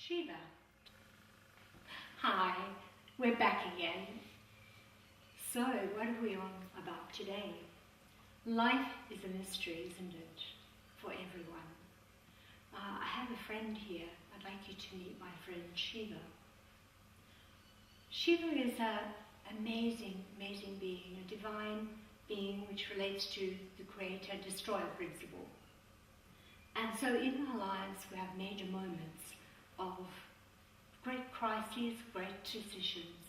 Shiva. Hi, we're back again. So, what are we on about today? Life is a mystery, isn't it, for everyone? I have a friend here. I'd like you to meet my friend Shiva. Shiva is an amazing, amazing being, a divine being which relates to the creator-destroyer principle. And so in our lives we have major moments of great crises, great decisions,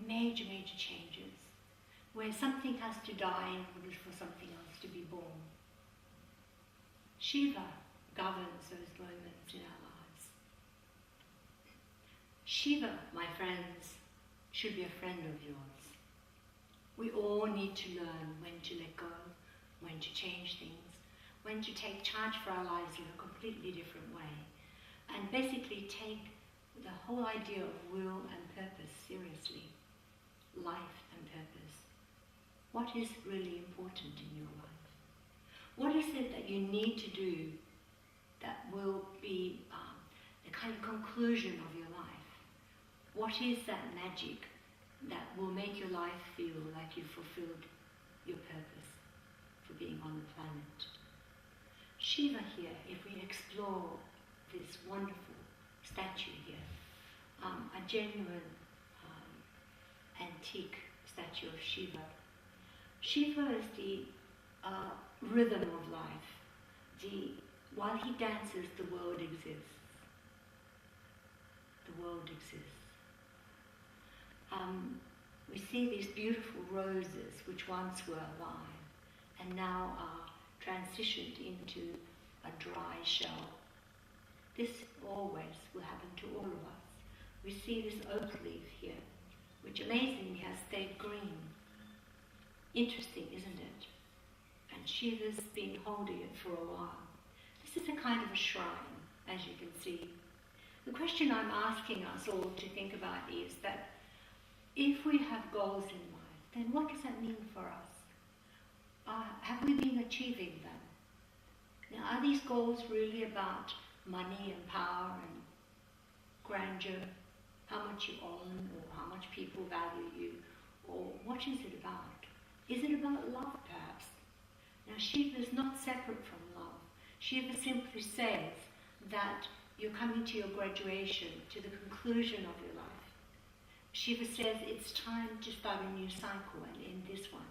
major changes, where something has to die in order for something else to be born. Shiva governs those moments in our lives. Shiva, my friends, should be a friend of yours. We all need to learn when to let go, when to change things, when to take charge for our lives in a completely different way, and basically take the whole idea of will and purpose seriously. Life and purpose. What is really important in your life? What is it that you need to do that will be the kind of conclusion of your life? What is that magic that will make your life feel like you've fulfilled your purpose for being on the planet? Shiva here, if we explore this wonderful statue here, a genuine antique statue of Shiva. Shiva is the rhythm of life. While he dances, the world exists. The world exists. We see these beautiful roses which once were alive and now are transitioned into a dry shell. This always will happen to all of us. We see this oak leaf here, which amazingly has stayed green. Interesting, isn't it? And Shiva's been holding it for a while. This is a kind of a shrine, as you can see. The question I'm asking us all to think about is that if we have goals in mind, then what does that mean for us? Have we been achieving them? Now, are these goals really about money and power and grandeur, how much you own or how much people value you, or what is it about? Is it about love, perhaps? Now, Shiva is not separate from love. Shiva simply says that you're coming to your graduation, to the conclusion of your life. Shiva says it's time to start a new cycle and end this one.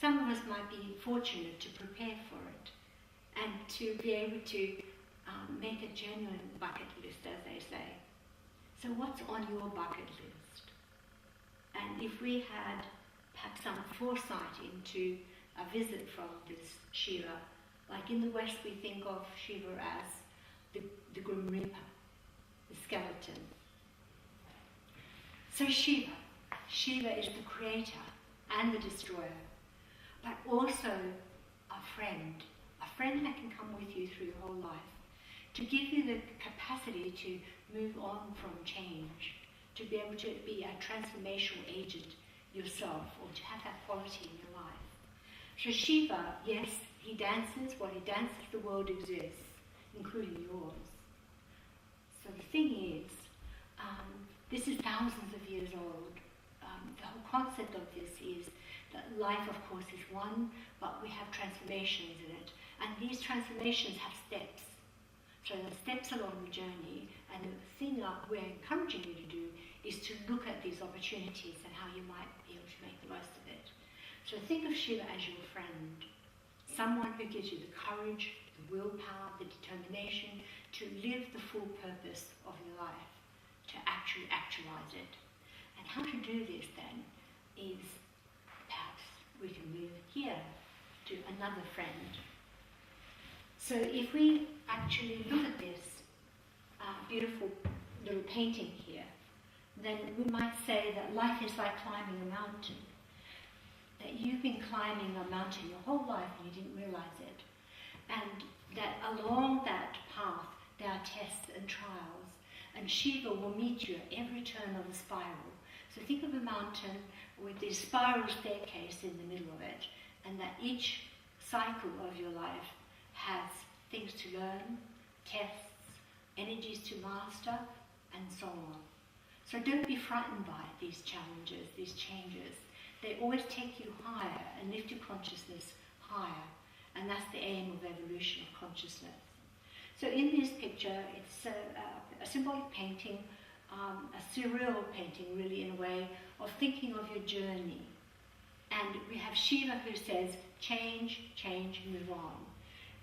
Some of us might be fortunate to prepare for it and to be able to make a genuine bucket list, as they say. So what's on your bucket list? And if we had perhaps some foresight into a visit from this Shiva, like in the West we think of Shiva as the Grim Reaper, the skeleton. So Shiva is the creator and the destroyer, but also a friend that can come with you through your whole life, to give you the capacity to move on from change, to be able to be a transformational agent yourself, or to have that quality in your life. So Shiva, yes, he dances. While he dances, the world exists, including yours. So the thing is, this is thousands of years old. The whole concept of this is that life, of course, is one, but we have transformations in it. And these transformations have steps. So there are steps along the journey, and the thing that we're encouraging you to do is to look at these opportunities and how you might be able to make the most of it. So think of Shiva as your friend, someone who gives you the courage, the willpower, the determination to live the full purpose of your life, to actually actualize it. And how to do this then is, perhaps we can move here to another friend. So if we actually look at this beautiful little painting here, then we might say that life is like climbing a mountain. That you've been climbing a mountain your whole life and you didn't realize it. And that along that path there are tests and trials, and Shiva will meet you at every turn of the spiral. So think of a mountain with this spiral staircase in the middle of it, and that each cycle of your life has things to learn, tests, energies to master, and so on. So don't be frightened by these challenges, these changes. They always take you higher and lift your consciousness higher. And that's the aim of evolution of consciousness. So in this picture, it's a symbolic painting, a surreal painting really, in a way, of thinking of your journey. And we have Shiva who says, change, change, move on.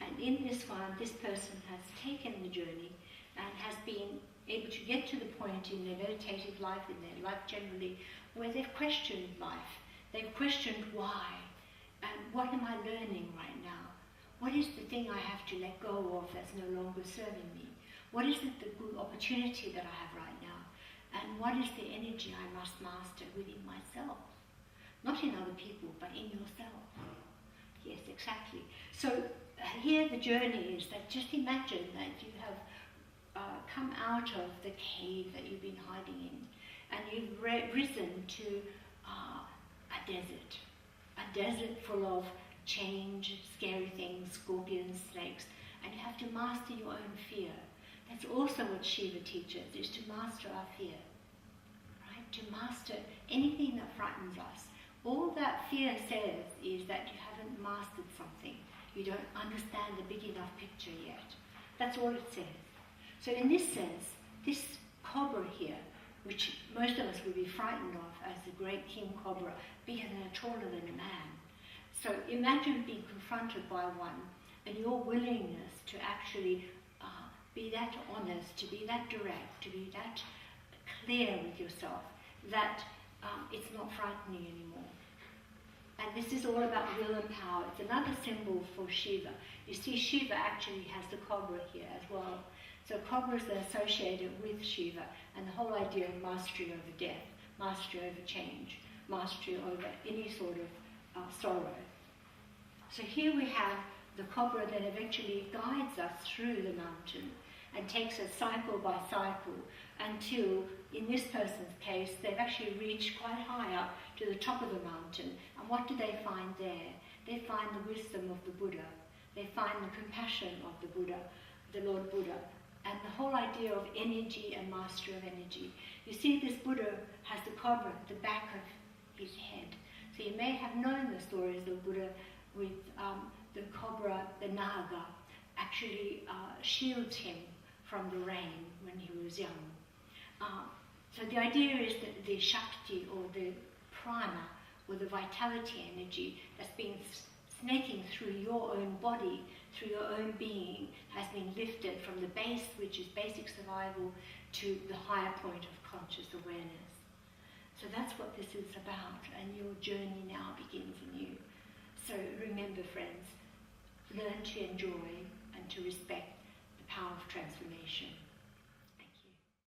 And in this one, this person has taken the journey and has been able to get to the point in their meditative life, in their life generally, where they've questioned life. They've questioned why, and what am I learning right now? What is the thing I have to let go of that's no longer serving me? What is it, the good opportunity that I have right now? And what is the energy I must master within myself? Not in other people, but in yourself. Yes, exactly. So here the journey is that just imagine that you have come out of the cave that you've been hiding in, and you've risen to a desert full of change, scary things, scorpions, snakes, and you have to master your own fear. That's also what Shiva teaches, is to master our fear, right? To master anything that frightens us. All that fear says is that you haven't mastered something. You don't understand the big enough picture yet. That's all it says. So in this sense, this cobra here, which most of us would be frightened of as the great king cobra, bigger than and taller than a man. So imagine being confronted by one, and your willingness to actually be that honest, to be that direct, to be that clear with yourself, that it's not frightening anymore. And this is all about will and power. It's another symbol for Shiva. You see, Shiva actually has the cobra here as well. So cobras are associated with Shiva, and the whole idea of mastery over death, mastery over change, mastery over any sort of sorrow. So here we have the cobra that eventually guides us through the mountain and takes us cycle by cycle until, in this person's case, they've actually reached quite high up to the top of the mountain. And what do they find there? They find the wisdom of the Buddha. They find the compassion of the Buddha, the Lord Buddha, and the whole idea of energy and mastery of energy. You see, this Buddha has the cobra at the back of his head. So you may have known the stories of Buddha with the cobra, the naga, actually shields him from the rain when he was young. So the idea is that the Shakti, or the prana, or the vitality energy that's been snaking through your own body, through your own being, has been lifted from the base, which is basic survival, to the higher point of conscious awareness. So that's what this is about, and your journey now begins anew. So remember, friends, learn to enjoy and to respect the power of transformation.